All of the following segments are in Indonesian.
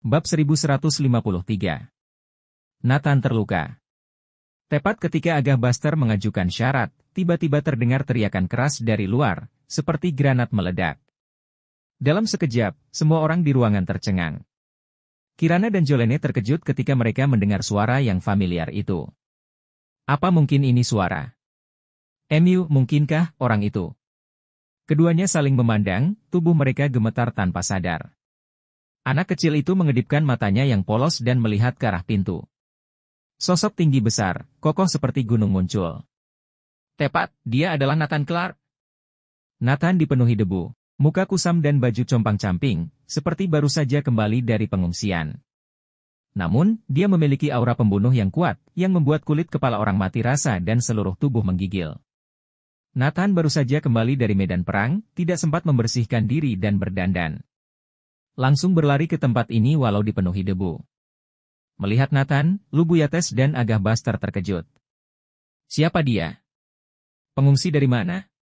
Bab 1153. Nathan terluka. Tepat ketika Agah Buster mengajukan syarat, tiba-tiba terdengar teriakan keras dari luar, seperti granat meledak. Dalam sekejap, semua orang di ruangan tercengang. Kirana dan Jolene terkejut ketika mereka mendengar suara yang familiar itu. Apa mungkin ini suara? Emu, mungkinkah orang itu? Keduanya saling memandang, tubuh mereka gemetar tanpa sadar. Anak kecil itu mengedipkan matanya yang polos dan melihat ke arah pintu. Sosok tinggi besar, kokoh seperti gunung muncul. Tepat, dia adalah Nathan Clark. Nathan dipenuhi debu, muka kusam dan baju compang-camping, seperti baru saja kembali dari pengungsian. Namun, dia memiliki aura pembunuh yang kuat, yang membuat kulit kepala orang mati rasa dan seluruh tubuh menggigil. Nathan baru saja kembali dari medan perang, tidak sempat membersihkan diri dan berdandan. Langsung berlari ke tempat ini walau dipenuhi debu. Melihat Nathan, Lubuyates dan Agah Buster terkejut. Siapa dia? Pengungsi dari mana?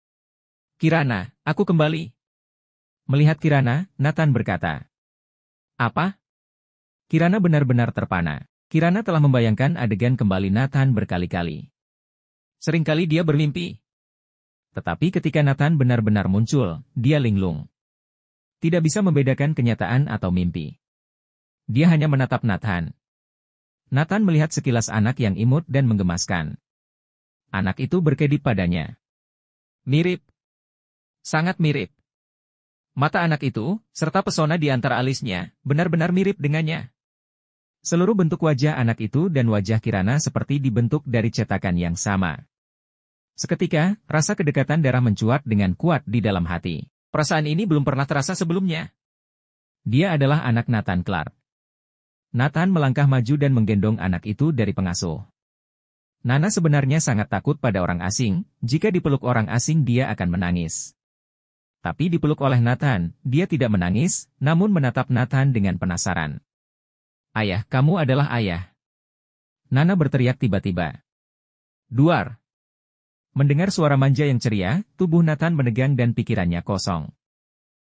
Kirana, aku kembali. Melihat Kirana, Nathan berkata. Apa? Kirana benar-benar terpana. Kirana telah membayangkan adegan kembali Nathan berkali-kali. Seringkali dia bermimpi. Tetapi ketika Nathan benar-benar muncul, dia linglung. Tidak bisa membedakan kenyataan atau mimpi. Dia hanya menatap Nathan. Nathan melihat sekilas anak yang imut dan menggemaskan. Anak itu berkedip padanya. Mirip. Sangat mirip. Mata anak itu, serta pesona di antara alisnya, benar-benar mirip dengannya. Seluruh bentuk wajah anak itu dan wajah Kirana seperti dibentuk dari cetakan yang sama. Seketika, rasa kedekatan darah mencuat dengan kuat di dalam hati. Perasaan ini belum pernah terasa sebelumnya. Dia adalah anak Nathan Clark. Nathan melangkah maju dan menggendong anak itu dari pengasuh. Nana sebenarnya sangat takut pada orang asing, jika dipeluk orang asing dia akan menangis. Tapi dipeluk oleh Nathan, dia tidak menangis, namun menatap Nathan dengan penasaran. Ayah, kamu adalah ayah. Nana berteriak tiba-tiba. Duar. Mendengar suara manja yang ceria, tubuh Nathan menegang dan pikirannya kosong.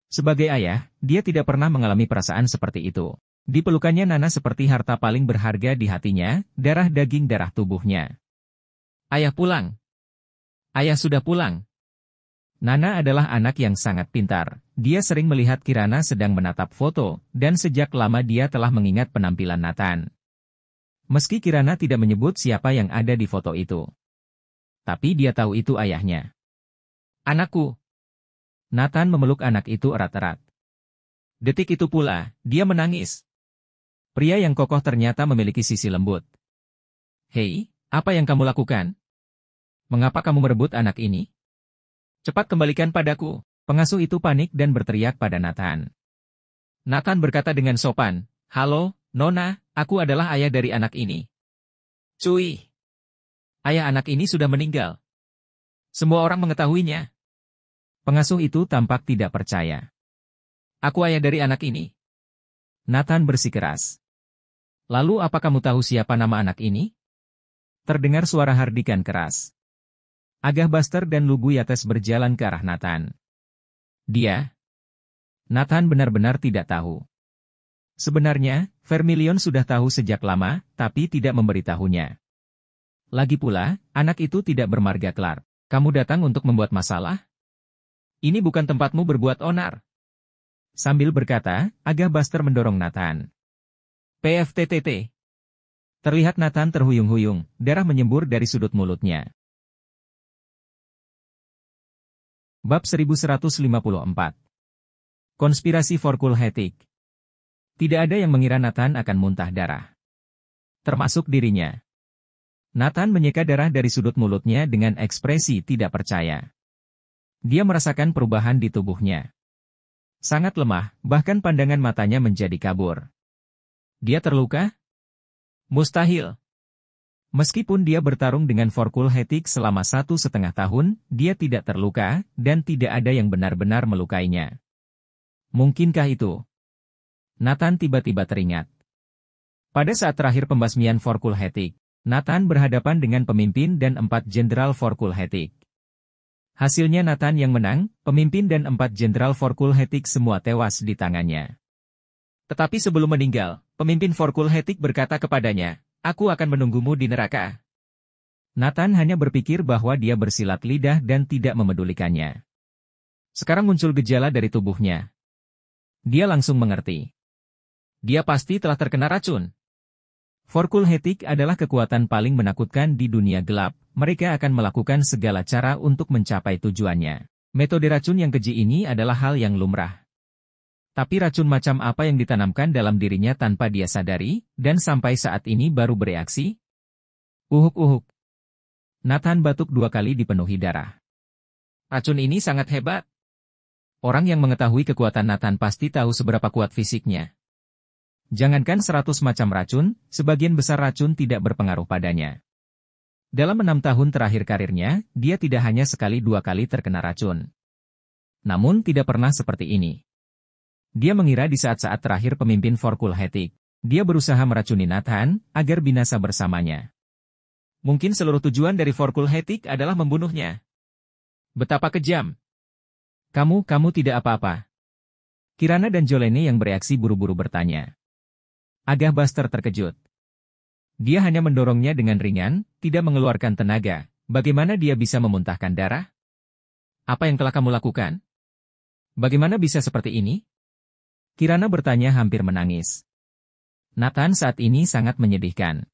Sebagai ayah, dia tidak pernah mengalami perasaan seperti itu. Di pelukannya Nana seperti harta paling berharga di hatinya, darah daging darah tubuhnya. Ayah pulang. Ayah sudah pulang. Nana adalah anak yang sangat pintar. Dia sering melihat Kirana sedang menatap foto, dan sejak lama dia telah mengingat penampilan Nathan. Meski Kirana tidak menyebut siapa yang ada di foto itu. Tapi dia tahu itu ayahnya. Anakku. Nathan memeluk anak itu erat-erat. Detik itu pula, dia menangis. Pria yang kokoh ternyata memiliki sisi lembut. Hei, apa yang kamu lakukan? Mengapa kamu merebut anak ini? Cepat kembalikan padaku. Pengasuh itu panik dan berteriak pada Nathan. Nathan berkata dengan sopan, Halo, Nona, aku adalah ayah dari anak ini. Cuy. Ayah anak ini sudah meninggal. Semua orang mengetahuinya. Pengasuh itu tampak tidak percaya. Aku ayah dari anak ini. Nathan bersikeras. Lalu apa kamu tahu siapa nama anak ini? Terdengar suara hardikan keras. Agah Buster dan Lubuyates berjalan ke arah Nathan. Dia? Nathan benar-benar tidak tahu. Sebenarnya, Vermilion sudah tahu sejak lama, tapi tidak memberitahunya. Lagi pula, anak itu tidak bermarga Clark. Kamu datang untuk membuat masalah? Ini bukan tempatmu berbuat onar. Sambil berkata, Agah Buster mendorong Nathan. PFTTT. Terlihat Nathan terhuyung-huyung, darah menyembur dari sudut mulutnya. Bab 1154. Konspirasi Forkul Hetik. Tidak ada yang mengira Nathan akan muntah darah. Termasuk dirinya. Nathan menyeka darah dari sudut mulutnya dengan ekspresi tidak percaya. Dia merasakan perubahan di tubuhnya. Sangat lemah, bahkan pandangan matanya menjadi kabur. Dia terluka? Mustahil. Meskipun dia bertarung dengan Forkul Hetik selama 1,5 tahun, dia tidak terluka, dan tidak ada yang benar-benar melukainya. Mungkinkah itu? Nathan tiba-tiba teringat. Pada saat terakhir pembasmian Forkul Hetik, Nathan berhadapan dengan pemimpin dan 4 jenderal Forkul Hetik. Hasilnya Nathan yang menang, pemimpin dan 4 jenderal Forkul Hetik semua tewas di tangannya. Tetapi sebelum meninggal, pemimpin Forkul Hetik berkata kepadanya, "Aku akan menunggumu di neraka." Nathan hanya berpikir bahwa dia bersilat lidah dan tidak memedulikannya. Sekarang muncul gejala dari tubuhnya. Dia langsung mengerti. Dia pasti telah terkena racun. Forkul Hetik adalah kekuatan paling menakutkan di dunia gelap. Mereka akan melakukan segala cara untuk mencapai tujuannya. Metode racun yang keji ini adalah hal yang lumrah. Tapi racun macam apa yang ditanamkan dalam dirinya tanpa dia sadari, dan sampai saat ini baru bereaksi? Uhuk-uhuk. Nathan batuk 2 kali dipenuhi darah. Racun ini sangat hebat. Orang yang mengetahui kekuatan Nathan pasti tahu seberapa kuat fisiknya. Jangankan 100 macam racun, sebagian besar racun tidak berpengaruh padanya. Dalam 6 tahun terakhir karirnya, dia tidak hanya sekali 2 kali terkena racun. Namun tidak pernah seperti ini. Dia mengira di saat-saat terakhir pemimpin Forkul Hetik, dia berusaha meracuni Nathan agar binasa bersamanya. Mungkin seluruh tujuan dari Forkul Hetik adalah membunuhnya. Betapa kejam. Kamu tidak apa-apa. Kirana dan Jolene yang bereaksi buru-buru bertanya. Agah Buster terkejut. Dia hanya mendorongnya dengan ringan, tidak mengeluarkan tenaga. Bagaimana dia bisa memuntahkan darah? Apa yang telah kamu lakukan? Bagaimana bisa seperti ini? Kirana bertanya hampir menangis. Nathan saat ini sangat menyedihkan.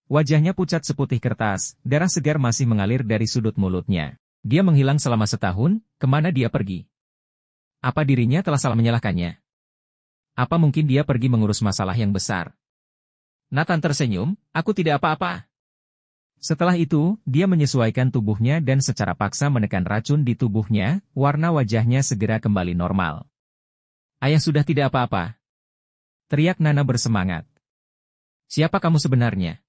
Wajahnya pucat seputih kertas, darah segar masih mengalir dari sudut mulutnya. Dia menghilang selama setahun, kemana dia pergi? Apa dirinya telah salah menyalahkannya? Apa mungkin dia pergi mengurus masalah yang besar? Nathan tersenyum, aku tidak apa-apa. Setelah itu, dia menyesuaikan tubuhnya dan secara paksa menekan racun di tubuhnya, warna wajahnya segera kembali normal. Ayah sudah tidak apa-apa. Teriak Nana bersemangat. Siapa kamu sebenarnya?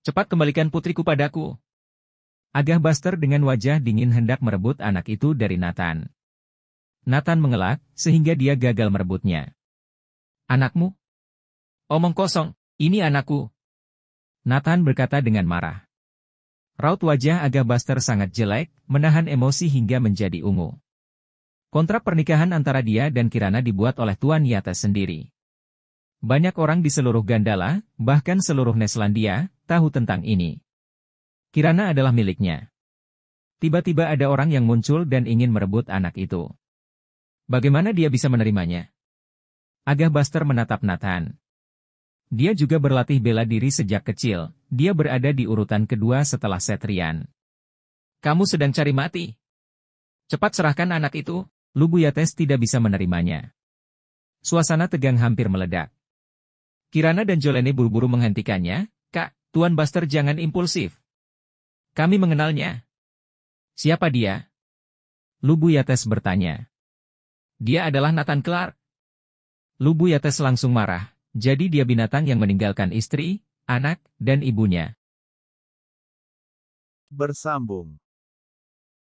Cepat kembalikan putriku padaku. Agah Buster dengan wajah dingin hendak merebut anak itu dari Nathan. Nathan mengelak, sehingga dia gagal merebutnya. Anakmu? Omong kosong, ini anakku. Nathan berkata dengan marah. Raut wajah Agah Buster sangat jelek, menahan emosi hingga menjadi ungu. Kontrak pernikahan antara dia dan Kirana dibuat oleh Tuan Yates sendiri. Banyak orang di seluruh Gandala, bahkan seluruh Neslandia, tahu tentang ini. Kirana adalah miliknya. Tiba-tiba ada orang yang muncul dan ingin merebut anak itu. Bagaimana dia bisa menerimanya? Agah Buster menatap Nathan. Dia juga berlatih bela diri sejak kecil, dia berada di urutan kedua setelah Setrian. Kamu sedang cari mati. Cepat serahkan anak itu, Lubu Yates tidak bisa menerimanya. Suasana tegang hampir meledak. Kirana dan Jolene buru-buru menghentikannya. Kak, Tuan Buster jangan impulsif. Kami mengenalnya. Siapa dia? Lubu Yates bertanya. Dia adalah Nathan Clark. Lubu Yates langsung marah. Jadi dia binatang yang meninggalkan istri, anak, dan ibunya. Bersambung.